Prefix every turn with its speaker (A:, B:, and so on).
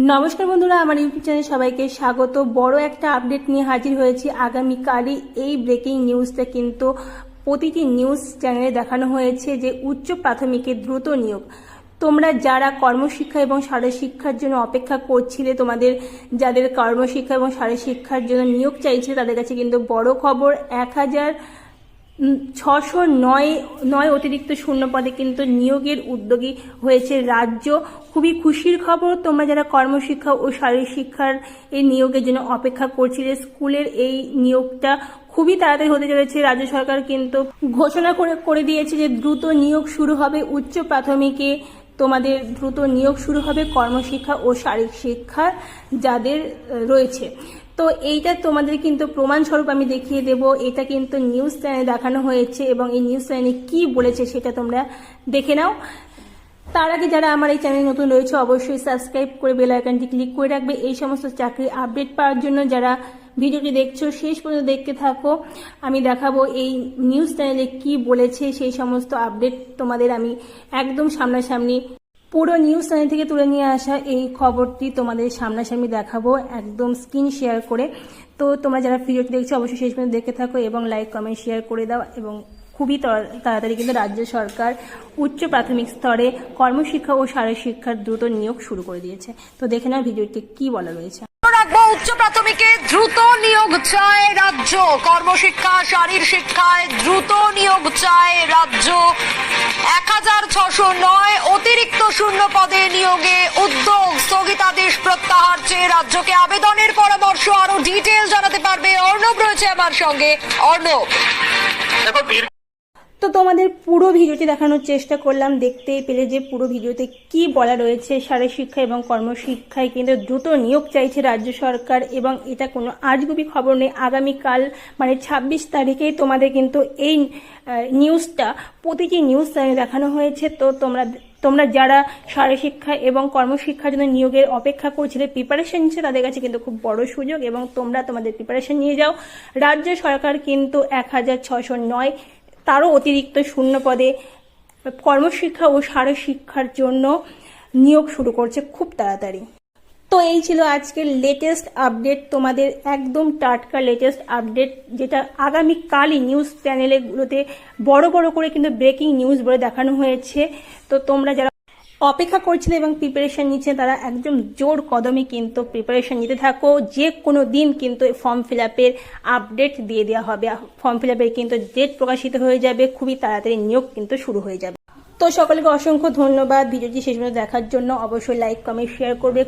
A: নমস্কার বন্ধুরা, আমার ইউটিউব চ্যানেলে সবাইকে স্বাগত। বড় একটা আপডেট নিয়ে হাজির হয়েছি। আগামীকালই এই ব্রেকিং নিউজটা কিন্তু প্রতিটি নিউজ চ্যানেলে দেখানো হয়েছে যে উচ্চ প্রাথমিকে দ্রুত নিয়োগ। তোমরা যারা কর্মশিক্ষা এবং শারীরশিক্ষার জন্য অপেক্ষা করছিলে, তোমাদের যাদের কর্মশিক্ষা এবং শারীরশিক্ষার জন্য নিয়োগ চাইছে, তাদের কাছে কিন্তু বড় খবর। 1609 অতিরিক্ত শূন্য পদে কিন্তু নিয়োগের উদ্যোগী হয়েছে রাজ্য। খুবই খুশির খবর। তোমরা যারা কর্মশিক্ষা ও শারীরশিক্ষার এই নিয়োগের জন্য অপেক্ষা করছিলে, স্কুলের এই নিয়োগটা খুবই তাড়াতাড়ি হতে চলেছে। রাজ্য সরকার কিন্তু ঘোষণা করে দিয়েছে যে দ্রুত নিয়োগ শুরু হবে উচ্চ প্রাথমিকে। তোমাদের দ্রুত নিয়োগ শুরু হবে কর্মশিক্ষা ও শারীরিক শিক্ষা যাদের রয়েছে। তো এইটা তোমাদের কিন্তু প্রমাণস্বরূপ আমি দেখিয়ে দেব। এটা কিন্তু নিউজ চ্যানেলে দেখানো হয়েছে এবং এই নিউজ চ্যানেলে কি বলেছে সেটা তোমরা দেখে নাও। তার আগে যারা আমার এই চ্যানেল নতুন রয়েছে, অবশ্যই সাবস্ক্রাইব করে বেল আইকনটি ক্লিক করে রাখবে এই সমস্ত চাকরি আপডেট পাওয়ার জন্য। যারা ভিডিওটি দেখছো শেষ পর্যন্ত দেখতে থাকো। আমি দেখাবো এই নিউজ চ্যানেলে কি বলেছে, সেই সমস্ত আপডেট তোমাদের আমি একদম সামনাসামনি পুরো নিউজ চ্যানেল থেকে তুলে নিয়ে আসা এই খবরটি তোমাদের সামনাসামনি দেখাবো একদম স্ক্রিন শেয়ার করে। তো তোমরা যারা ভিডিওটি দেখছো অবশ্যই শেষ পর্যন্ত দেখতে থাকো এবং লাইক কমেন্ট শেয়ার করে দাও। এবং খুবই তাড়াতাড়ি কিন্তু রাজ্য সরকার উচ্চ প্রাথমিক স্তরে কর্মশিক্ষা ও শারীরশিক্ষার দ্রুত নিয়োগ শুরু করে দিয়েছে। তো দেখে নাও ভিডিওটি কি বলা রয়েছে।
B: উচ্চ প্রাথমিকে দ্রুত নিয়োগ চায় রাজ্য। কর্মশিক্ষা শারীর শিক্ষায় দ্রুত নিয়োগ চায় রাজ্য। 1609 অতিরিক্ত শূন্য পদে নিয়োগে উদ্যোগ। স্থগিতাদেশ প্রত্যাহার চেয়ে রাজ্যকে আবেদনের পরামর্শ। আরো ডিটেইল জানাতে পারবে অর্ণব রয়েছে আমার সঙ্গে। অর্ণব,
A: তো তোমাদের পুরো ভিডিওটি দেখানোর চেষ্টা করলাম। দেখতেই পেলে যে পুরো ভিডিওতে কি বলা রয়েছে। শারীরশিক্ষা এবং কর্মশিক্ষায় কিন্তু দ্রুত নিয়োগ চাইছে রাজ্য সরকার এবং এটা কোনো আজগুবি খবর নেই। আগামীকাল মানে 26 তারিখেই তোমাদের কিন্তু এই নিউজটা প্রতিটি নিউজ চ্যানেলে দেখানো হয়েছে। তো তোমরা যারা শারীরশিক্ষা এবং কর্মশিক্ষার জন্য নিয়োগের অপেক্ষা করছিলে, প্রিপারেশন নিচ্ছে, তাদের কাছে কিন্তু খুব বড় সুযোগ এবং তোমরা তোমাদের প্রিপারেশন নিয়ে যাও। রাজ্য সরকার কিন্তু 1609 তারও অতিরিক্ত শূন্য পদে কর্মশিক্ষা ও শারীরশিক্ষার জন্য নিয়োগ শুরু করছে খুব তাড়াতাড়ি। তো এই ছিল আজকের লেটেস্ট আপডেট, তোমাদের একদম টাটকা লেটেস্ট আপডেট, যেটা আগামীকালই নিউজ চ্যানেলগুলোতে বড় বড় করে কিন্তু ব্রেকিং নিউজ বলে দেখানো হয়েছে। তো তোমরা যারা অপেক্ষা করছিলে এবং প্রিপারেশন নিচ্ছে, তারা একদম জোর কদমে কিন্তু প্রিপারেশন নিতে থাকো। যে কোনো দিন কিন্তু ফর্ম ফিল আপের আপডেট দিয়ে দেওয়া হবে। ফর্ম ফিল আপের কিন্তু ডেট প্রকাশিত হয়ে যাবে, খুবই তাড়াতাড়ি নিয়োগ কিন্তু শুরু হয়ে যাবে। তো সকলকে অসংখ্য ধন্যবাদ ভিডিওটি শেষ পর্যন্ত দেখার জন্য। অবশ্যই লাইক কমেন্ট শেয়ার করবে।